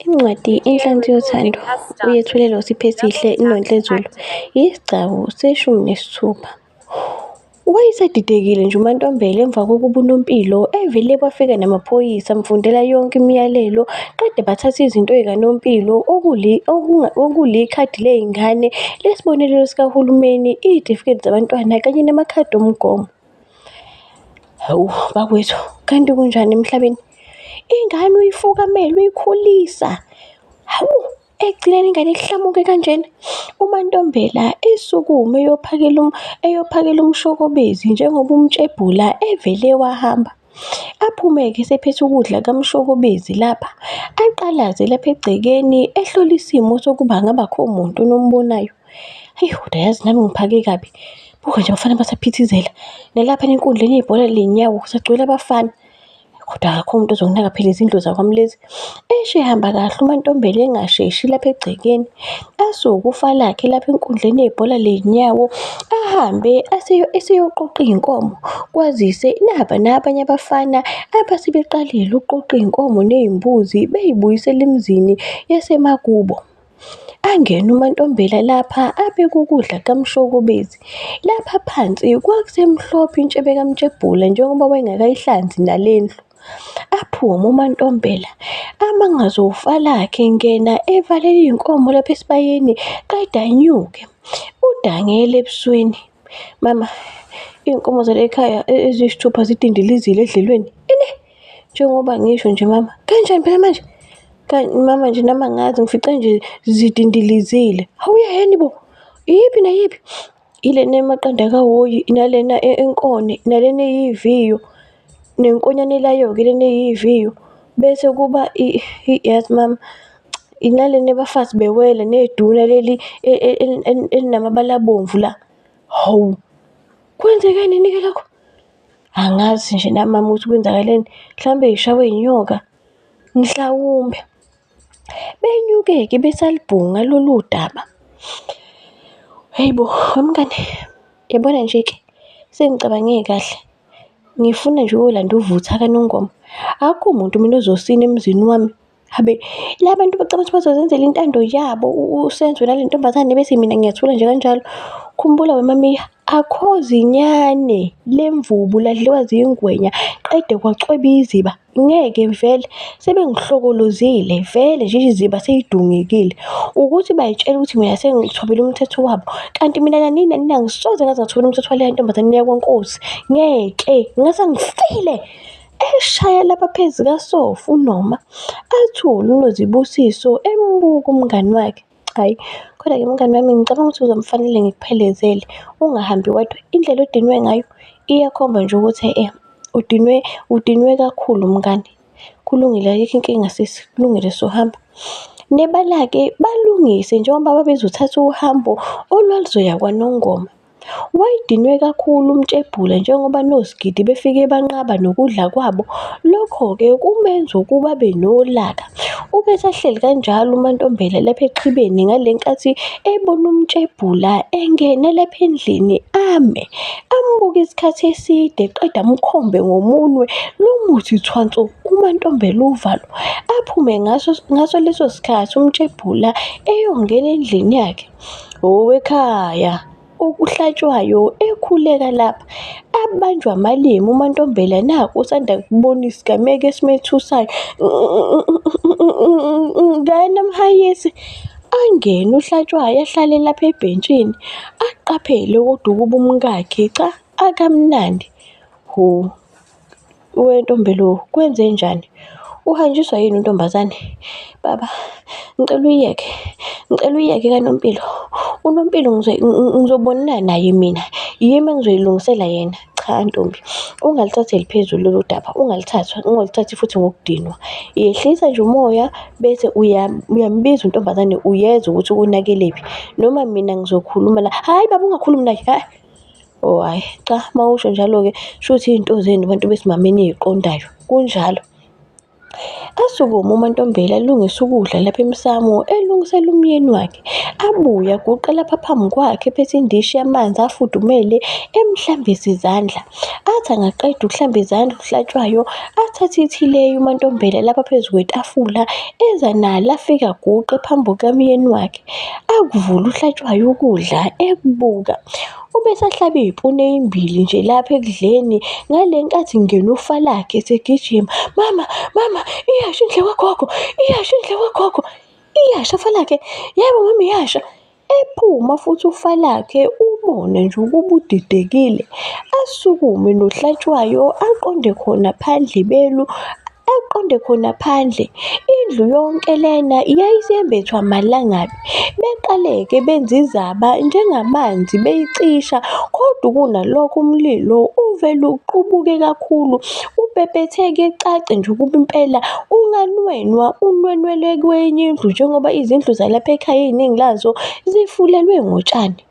Incwadi Inhlansi Yothando, uyethulelwa uSipho Esihle, Nonhlezulu, isigcawu se-16. Wayesedidekile nje uMantambela emva kokuba uNompilo evele wafika namaphoyisa amfundela yonke imiyalelo qede bathatha izinto zikaNompilo okulikhadi ley'ngane, lesibonelelo sikahulumeni, iy'tifiketi zabantwana kanye namakhadi omgomo. Hawu bakwethu, kanti kunjani emhlabeni? Ingane uyifukamela, uyikhulisa. Hawu, ekugcineni ingane ihlamuke kanjena. uMantambela esukume eyophakela umshokobezi njengoba umtshebhula evele wahamba. Aphume-ke esephethe ukudla kamshokobezi lapha, aqalaze lapha egcekeni ehlola isimo sokuba ngabakho umuntu onombonayo. Hheyi, kodwa yazi nami ngiphake kabi. Buka nje abafana basaphithizela. Nalapha enkundleni yebhola ley'nyawo kusagcwele abafana. Kodwa akekho umuntu ozokunaka phela izindlu zakwami lezi. Eshe ehamba kahle uMantambela engasheshi lapha egcekeni. Asuke ufa lakhe lapha enkundleni yebhola ley'nyawo, ahambe eseyoqoqa iy'nkomo. Kwazise nabanye abafana abasebeqalile ukuqoqa iy'nkomo ney'mbuzi bey'buyisela emizini yasemakubo. Angene uMantambela lapha abeke ukudla kamshokobezi. Lapha phansi kwakusemhlophe intshebe kamtshebhula njengoba wayengakayihlanzi nalendlu. Aphume uMantambela amangaze ufa lakhe engena evalela iy'nkomo lapha esibayeni qeda anyuke. Udangele ebusweni. Mama, iy'nkomo zala ekhaya eziyisithupha zidindilizile edlelweni. Ini? Njengoba ngisho nje mama, kanjani phela manje? Mama nje nami angazi ngifice nje zidindilizile. Hawu yayeni bo? Iyiphi nayiphi? Ilena emaqanda kawoyi, nalena enkone, nalena eyiviyo, nenkonyane elayo-ke lena eyiviyo. Bese kuba yazi mama, nalena abafazi bewela neduna leli elinamabala abomvu la. Hawu, kwenzekeni-ke lokho? Angazi nje nami mama ukuthi kwenzakaleni, mhlawumbe yishawe inyoka, mhlawumbe. Benyuke-ke besalibhunga lolu daba. Hheyi bo, wemngani, yabona nje-ke sengicabange kahle. Ngifuna nje ukuyolanda uvutha kaNongoma. Akukho umuntu mina ozosina emzini wami. Habe, la bantu bacabanga ukuthi bazozenzela intando yabo uSenzo nale ntombazane bese mina ngiyathula nje kanjalo. Khumbula wemamiya, akho zinyane lemvubu ladliwa zingwenya qede kwacweba iziba. Ngeke vele, sebengihlokolozile vele nje iziba seyidungekile. Ukuthi bayitshela ukuthi mina sengithobela umthetho wabo. Kanti mina nina angisoze ngaze ngathobela umthetho waleya ntombazane yakwaNkosi. Ngeke, ngase ngifile. Eshaya lapha phezu kasofa uNoma, athule uNozibusiso embuka umngani wakhe. Hhayi, kodwa-ke mngani wami ngicabanga ukuthi kuzomfanele ngikuphelezele. Ungahambi wedwa, indlela odinwe ngayo iyakhomba nje ukuthi udinwe kakhulu mngani. Kulungile, ayikho inkinga sisi, kulungile sohamba. Nebala-ke balungise njengoba babezothatha uhambo olwaluzoya kwaNongoma. Wayedinwe kakhulu umtshebhula njengoba noSgidi befike banqaba nokudla kwabo. Lokho-ke kumenza ukuba abe nolaka. Ubesahleli kanjalo uMantambela lapha eqhibeni ngale nkathi ebona umtshebhula engena lapha endlini ame. Ambuka isikhathi eside qeda amkhombe ngomunwe lomuthi thwanso uMantambela uvalo. Aphume ngaso leso sikhathi umtshebhula eyongena endlini yakhe. Owekhaya okuhlatshwayo ekhuleka lapha. Abanjwa amalimi uMantambela nakhu usanda kubona isigameko esimethusayo. Ngena mhayisi. Angene uHlatshwayo ahlale lapha ebhentshini. Aqaphele kodwa ukuba umkakhe cha akamnandi. Hho, wentombelo kwenze njani? Uhanjiswa yini untombazane? Baba, ngicela uyiyeke kaNompilo. uNompilo ngizobonana naye mina. Yimi engizoyilungisela yena. Cha Ntombi, ungalithatheli phezulu lolu daba, ungalithathi futhi ngokudinwa. Yehlisa nje umoya bese uyambiza untombazane uyezwa ukuthi ukunakelephi. Noma mina ngizokhuluma la. Hhayi baba, ungakhulumi naye, hhayi. Oh hhayi, cha, uma usho njalo-ke shuthi iy'nto zenu bantu besimame niy'qondayo, kunjalo. Asukuma uMaNtombela alungisa ukudla lapha emsamo, elungisela umyeni wakhe. Abuye aguqe lapha phambi kwakhe ephethe indishi yamanzi afudumele, emhlambisa izandla. Athi angaqeda ukuhlamba izandla uHlatshwayo, athathe ithileyi uMaNtombela lapha phezu kwetafula, eza nalo afike aguqe phambi kukamyeni wakhe. Akuvule uHlatshwayo ukudla ekubuka. Ubese ahlaba iy'puni ey'mbili nje lapha ekudleni. Ngale nkathi kungena ufa lakhe esegijima, "Mama, mama, iyasha indlu kagogo, iyasha indlu kagogo." "Iyasha ufa lakhe?" "Yebo mama, iyasha." Ephuma futhi ufa lakhe, ubone nje ukuba udidekile. Asukume noHlatshwayo aqonde khona phandle ibelu, aqonde khona phandle. Indlu yonke lena yayisembethwa amalangabi. Beqale-ke benza izaba njengamanzi beyicisha, kodwa kunalokho umlilo uvele uqubuke kakhulu. Ubhebhetheke cace nje ukuba impela unganwenwa, unwenwele kwenye indlu njengoba izindlu zalapha ekhaya iningi lazo zifulelwe ngotshani.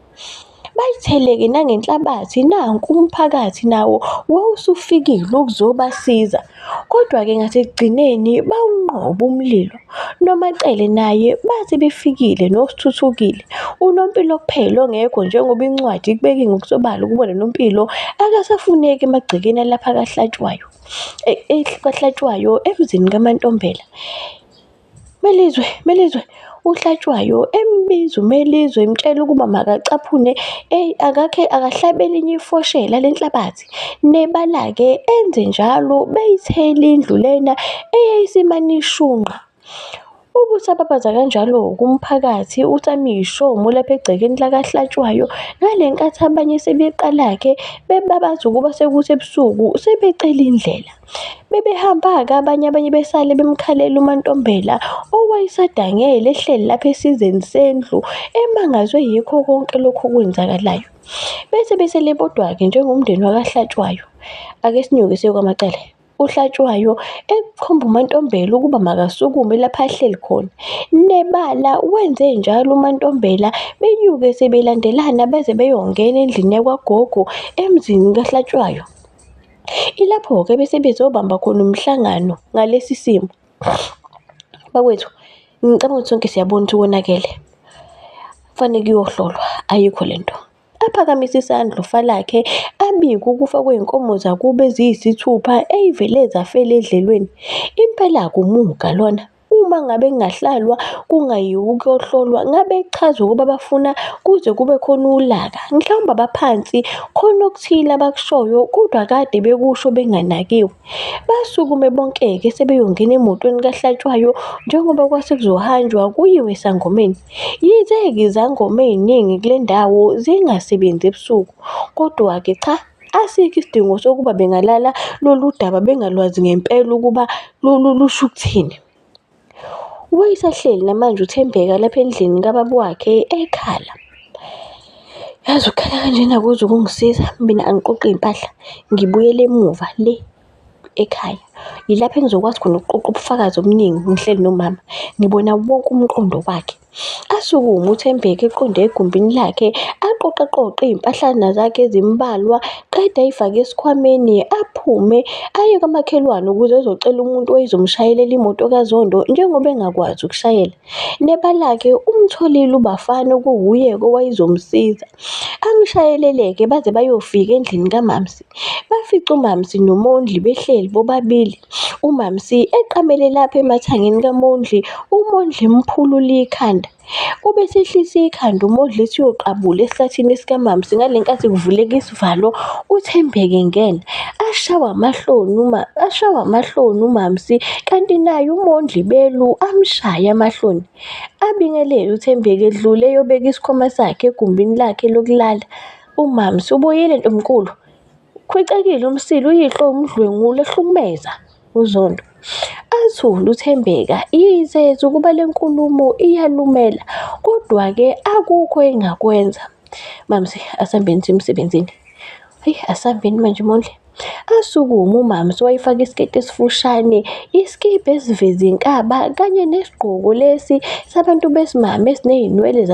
Bayithele-ke nangenhlabathi, nanku umphakathi nawo wawusufikile ukuzobasiza. Kodwa-ke ngasekugcineni bawunqoba umlilo. NoMacele naye bathi befikile noSithuthukile. UNompilo kuphela ongekho njengoba incwadi ikubeke ngokusobala ukuba noNompilo akasafuneki emagcekeni alapha kaHlatshwayo emzini kaMaNtombela. "Melizwe, Melizwe." uHlatshwayo embiza uMelizwe emtshela ukuba makacaphune akahlabe elinye ifoshela lenhlabathi. Nebala-ke enze njalo beyithela indlu lena eyayisimane ishunqa. Ubusababaza kanjalo-ke umphakathi usami yishomo lapha egcekeni lakaHlatshwayo. Ngale nkathi abanye sebeqala-ke bebabaza ukuba sekuthi ebusuku sebecela indlela. Bebehamba-ke abanye besale bemkhalela uMaNtombela, owayesadangele ehleli lapha esizeni sendlu, emangazwe yikho konke lokhu okwenzakalayo. Bese besele bodwa-ke njengomndeni wakaHlatshwayo. Ake sinyuke siye kwaMacele. uHlatshwayo ekhomba uMaNtombela ukuba makasukume lapha ahleli khona. Nebala wenze njalo uMaNtombela, benyuke sebelandelana beze beyongena endlini yakwagogo emzini kaHlatshwayo. Ilapho-ke bese bezobamba khona umhlangano ngalesi simo. "Bakwethu, ngicabanga ukuthi sonke siyabona ukuthi konakele. Kufanele kuyohlolwa, ayikho lento." Aphakamisa isandla ufa lakhe, abika ukufa kwey'nkomo zakubo eziyisithupha ey'vele zafela edlelweni. Impela akumuga lona. Uma ngabe kungahlalwa kungayiwa ukuyohlolwa, ngabe kuchaza ukuba bafuna kuze kube khona ulaka, mhlawumbe abaphansi khona okuthile abakushoyo kodwa kade bekusho benganakiwe. Basukume bonke-ke sebeyongena emotweni kaHlatshwayo njengoba kwase kuzohanjwa kuyiwe esangomeni. Yize-ke izangoma ey'ningi kule ndawo zingasebenzi ebusuku, kodwa-ke cha, asikho isidingo sokuba bengalala lolu daba bengalwazi ngempela ukuba lusho ukuthini. Wayesahleli namanje uThembeka lapha endlini kababa wakhe ekhala. "Yazi ukukhala kanjena akuzu kungisiza, mina angiqoqi iy'mpahla ngibuyele emuva le ekhaya. Yilapho engizokwazi khona ukuqoqa ubufakazi obuningi ngihleli nomama, ngibona wonke umqondo wakhe." Asukuma uThembeka eqonde egumbini lakhe, aqoqaqoqe iy'mpahlana zakhe ezimbalwa, qeda ayifake esikhwameni, aphume aye kamakhelwane ukuze ezocela umuntu owayezomshayelela imoto kaZondo njengoba engakwazi ukushayela. Nebala-ke umtholile uBafana okuwuye-ke owayezomsiza. Amshayelele-ke baze bayofika endlini kaMamsi. Bafica uMamsi noMondli behleli bobabili. uMamsi eqamele lapha emathangeni kaMondli, uMondli emphulula ikhanda. Ubesehlisa ikhanda uMondli ethi uyoqabula esihlathini sikaMamsi. Ngale nkathi kuvuleka isivalo, uThembeka engena. Ashawa amahloni uMamsi, kanti naye uMondli belu amshaya amahloni. Abingelele uThembeka edlule eyobeka isikhwama sakhe egumbini lakhe lokulala. uMamsi, "Ubuyile ntomkhulu?" "Khwicekile umsila, uyihlo umdlwengula ehlukumeza uZondo." Athule uThembeka, yizeza ukuba le nkulumo iyalumela, kodwa-ke akukho engakwenza. "Mamsi, asambeni siye emsebenzini." "Hhayi, asambeni manje Mondli." Asukuma uMamsi wayefaka isiketi esifushane, iskibha esiveza inkaba kanye nesigqoko lesi sabantu besimame esiney'nwele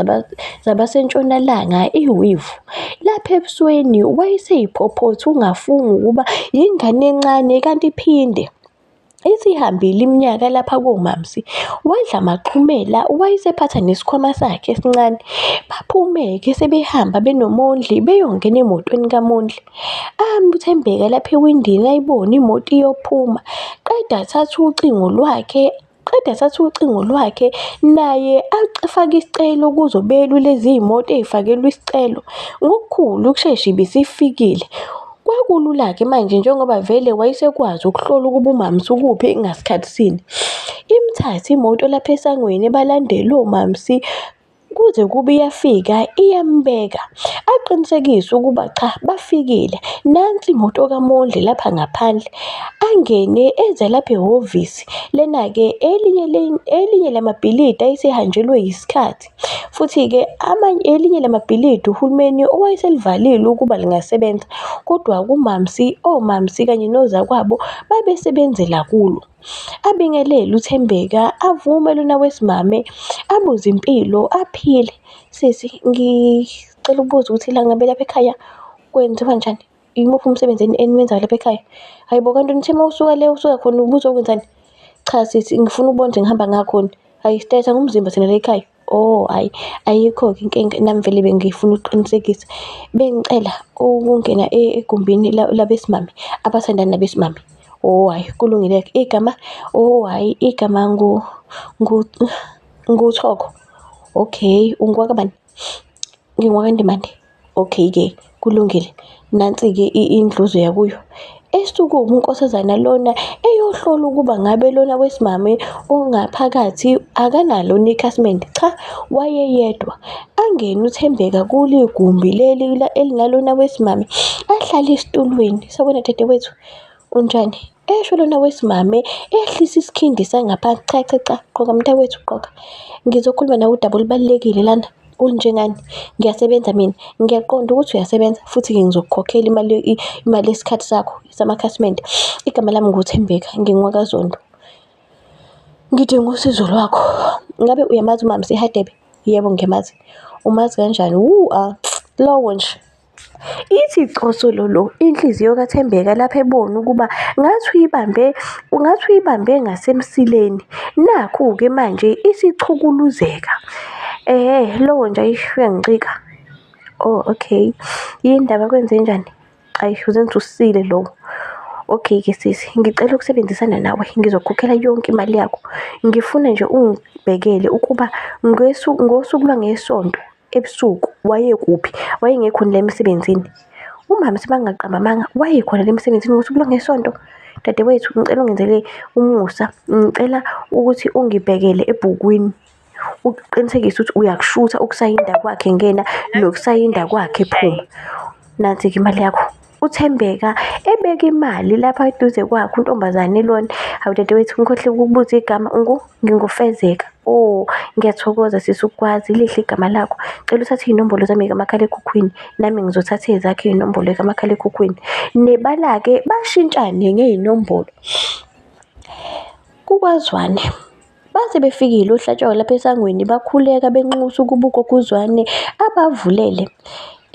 zabasentshonalanga, iwivu. Lapha ebusweni wayeseyiphophotha ungafungi ukuba yingane encane kanti iphinde. Isihambile iminyaka lapha koMamsi, wadla maxhumela, wayesephatha nesikhwama sakhe esincane. Baphume-ke sebehamba benoMondli beyongena emotweni kaMondli. UThembeka lapha ewindini ayibona imoto iyophuma. Qeda athatha ucingo lwakhe naye afake isicelo kuzo belu lezi imoto ey'fakelwe isicelo. Ngokukhulu ukushesha ibisifikile. Kwakulula-ke manje njengoba vele wayesekwazi ukuhlola ukuba uMamsi ukuphi ngasikhathi sini. Imthatha imoto lapha esangweni balandela oMamsi kuze kube iyafika iyambeka. Aqinisekise ukuba cha bafikile. Nansi imoto kaMondli lapha ngaphandle. Angene eze lapha ehhovisi. Lena-ke elinye lamabhilidi ayesehanjelwe yisikhathi. Futhi-ke elinye lamabhilidi uhulumeni owayeselivalile ukuba lingasebenza. Kodwa oMamsi kanye nozakwabo babesebenzela kulo. Abingelela uThembeka, avume lona wesimame, abuze impilo, aphile. Sisi, ngicela ukubuza ukuthi la ngabe lapha ekhaya kwenziwa njani? Imuphi umsebenzi eniwenzayo lapha ekhaya? Hhayi bo, kanti nithe usuka khona ubuza uzokwenzani? Cha sisi, ngifuna ukubona ukuthi ngihamba ngakhona. Hhayi sithetha ngomzimba thina la ekhaya. Oh hhayi, ayikho-ke inkinga, nami vele bengifuna ukuqinisekisa. Bengicela ukungena egumbini labesimame, abathandani nabesimame. Oh hhayi, kulungile-ke. Igama? Oh hhayi, igama nguThoko. Okay, ungowakabani? NgingowakaNdimande. Okay-ke, kulungile. Nansi-ke indluzo yakuyo. Esukuma unkosazana lona eyohlola ukuba ngabe lona wesimame ongaphakathi akanalo nekhasimende. Cha, wayeyedwa. Angene uThembeka kule gumbi leli elinalona wesimame. Ahlale esitulweni. Sawubona dadewethu, unjani? Esho lona wesimame ehlisa isikhindi sangaphansi. Cha, qoka mntakwethu, qoka. Ngizokhuluma nawe udaba olubalulekile lana. Unjengani? Ngiyasebenza mina. Ngiyaqonda ukuthi uyasebenza futhi-ke ngizokukhokhela imali yesikhathi sakho samakhasimende. Igama lami nguThembeka, ngingowakaZondo. Ngidinga usizo lwakho. Ngabe uyamazi uMamsi Hadebe? Yebo, ngiyamazi. Umazi kanjani? Lowo nje. Ithi cosololo inhliziyo kaThembeka lapho ebona ukuba ngathi uyibambe ngasemsileni. Nakhu-ke manje isichukuluzeka. Lowo nje uyangicika. Oh, okay. Yini ndaba kwenze njani? Ayi, uzenza usile lowo. Okay-ke sisi, ngicela ukusebenzisana nawe. Ngizokukhokhela yonke imali yakho. Ngifuna nje ungibhekele ukuba ngosuku lwangesonto ebusuku wayekuphi? Wayengekho la emsebenzini? uMamsi bangaqambamanga wayekhona la emsebenzini ngosuku lwangesonto. Dadewethu, ngicela ungenzele umusa. Ngicela ukuthi ungibhekele ebhukwini. Uqinisekise ukuthi uyakushutha ukusayinda kwakhe ngena nokusayinda kwakhe phuma. Nansi-ke imali yakho. UThembeka ebeka imali lapha eduze kwakhe untombazane lona. Hawu dadewethu, ngikhohle ukukubuza igama. Ngingufezeka. Oh, ngiyathokoza sisi ukwazi lihle igama lakho. Cela uthathe iy'nombolo zami kamakhalekhukhwini, nami ngizothatha ezakho iy'nombolo kamakhalekhukhwini. Nebala-ke bashintshane ngey'nombolo. KukaZwane baze befikile oHlatshwayo lapha esangweni, bakhuleka benxusa ukuba ugogo uZwane abavulele.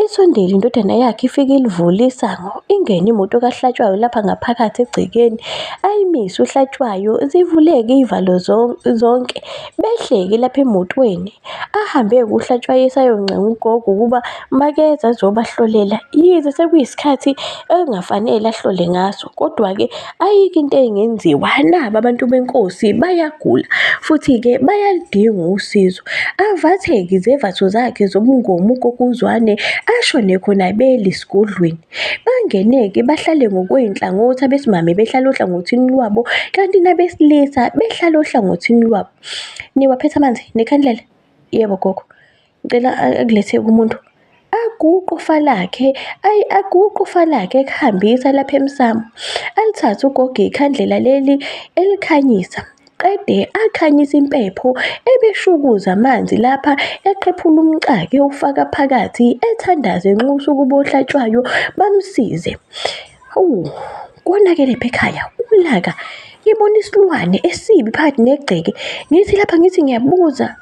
Isondele indodana yakhe ifike ilivule isango, ingene imoto kaHlatshwayo lapha ngaphakathi egcekeni. Ayimise uHlatshwayo, zivuleke iy'valo zonke, behleke lapha emotweni. Ahambe kuHlatshwayo esayoncenga ugogo ukuba makeza azobahlolela, yize sekuyisikhathi engafanele ahlole ngaso. Kodwa-ke ayikho into engenziwa, naba abantu benkosi bayagula futhi-ke bayaludinga usizo. Avathe-ke izembatho zakhe zobungomu ugogo uZwane ashone khona bele esigodlweni. Bangene-ke bahlale ngokwey'nhlangothi, abesimame behlala ohlangothini lwabo, kanti nabesilisa behlala ohlangothini lwabo. Niwaphethe amanzi nekhandlela? Yebo gogo. Ngicela akuletheke umuntu. Aguqe ufa lakhe ekuhambisa lapha emsamo. Alithathe ugogo ikhandlela leli elikhanyisa. Qede akhanyisa impepho ebeshukuza amanzi lapha eqephula umcake ewufaka phakathi ethandaza enxusa ukuba oHlatshwayo bamsize. Konakele lapha ekhaya ulaka ngibona isilwane esibi phakathi negceke. Ngithi ngyabuza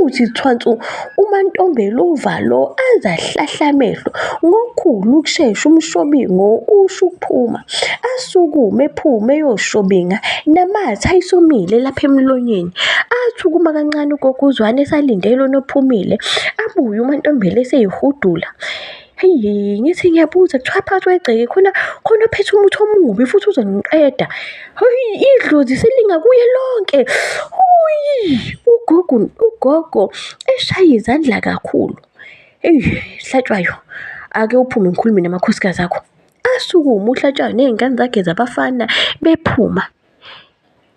uthi thwansu uMantombela uvalo aze ahlahla amehlo ngokukhulu ukushesha umshobingo usho ukuphuma. Asukume ephume eyoshobinga namathe ayisomile lapha emlonyeni. Athukuma kancane uGoguzwane esalindele uNophumile abuye uMantombela eseyihudula. Hheyi, ngithi ngiyabuza kuthiwa phakathi kwegceke khona ophethe umuthi omubi futhi uzongiqeda. Hheyi, idlozi selinga kuye lonke. Huyi, ugogo eshaya izandla kakhulu. Eyi, Hlatshwayo, ake uphume ngikhulume namakhosikazi akho. Asukume uHlatshwayo ney'ngane zakhe zabafana bephuma.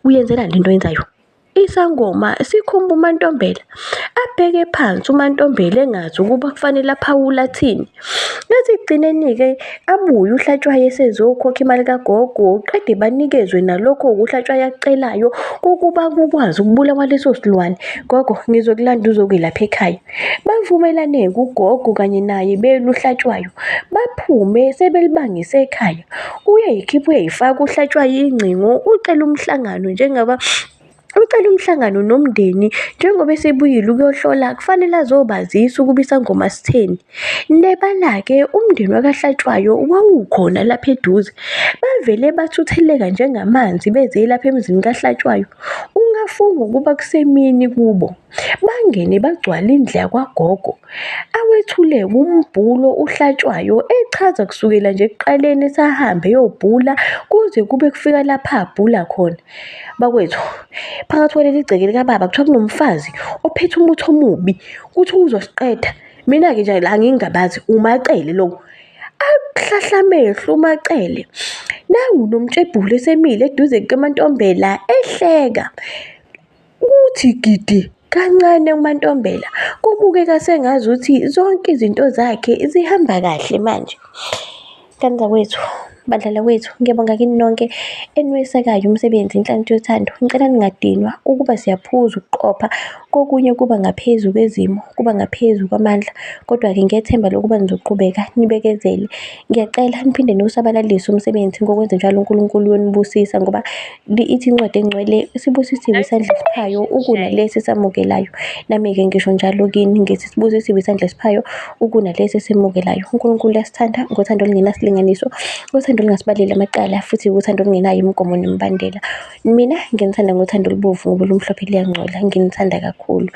Uyenzelani lento oyenzayo? Isangoma sikhumba uMantombela. Abheke phansi uMantombela engazi ukuba kufanele aphawule athini. Ngathi ekugcineni-ke abuye uHlatshwayo esezokhokha imali kagogo, qede banikezwe nalokho uHlatshwayo akucelayo kokuba kukwazi ukubulawa leso silwane. Gogo, ngizokulanda uzokwelapha ekhaya. Bavumelane-ke ugogo kanye naye belu uHlatshwayo. Baphume sebelibangise ekhaya. Uyayikhipha uyayifaka uHlatshwayo ingcingo, ucela umhlangano nomndeni njengoba esebuyile ukuyohlola kufanele azobazisa ukuba isangoma sitheni. Nebala-ke umndeni wakaHlatshwayo wawukhona lapha eduze. Bavele bathutheleka njengamanzi beze lapha emzini kaHlatshwayo. Ungafunga ukuba kusemini kubo. Bangene bagcwala indlu yakwagogo. Awethule umbhulo uHlatshwayo echaza kusukela nje ekuqaleni esahambe eyobhula kuze kube kufika lapha abhula khona. Bakwethu, phakathi kwaleli gceke likababa kuthiwa kunomfazi ophethe umuthi omubi kuthi uzosiqeda. Mina-ke nje la ngingabazi uMacele lo. Akuhlahla amehlo uMacele. Nangu noMtshebhulu esemile eduze kukaMantombela ehleka. Uthi gidi kancane uMantombela. Kubukeka sengazuthi zonke izinto zakhe zihamba kahle manje. Ngane zakwethu, badlala kwethu, ngiyabonga kini nonke eniwesekayo umsebenzi inhlanhla yothando. Ngicela ningadinwa ukuba siyaphuza ukuqopha kokunye kuba ngaphezu kwezimo, kuba ngaphezu kwamandla. Kodwa-ke ngiyethemba lokuba nizoqhubeka nibekezele. Ngiyacela niphinde niwusabalalise umsebenzi ngokwenza njalo uNkulunkulu uyonibusisa ngoba ithi incwadi engcwele sibusisiwe isandla esiphayo ukunalesi esamukelayo. Nami-ke ngisho njalo kini ngithi sibusisiwe isandla esiphayo ukunalesi esemukelayo. uNkulunkulu uyasithanda ngothando olungenasilinganiso, uthando olungasibaleli amacala futhi uthando olungenayo imigomo nemibandela. Mina nginithanda ngothando olubovu ngoba olumhlophe luyangcola. Nginithanda kakhulu.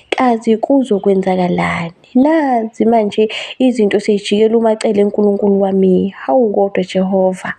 Kazi kuzokwenzakalani? Nazi manje izinto sey'jikela uMacele, uNkulunkulu wami. Hawu kodwa Jehova.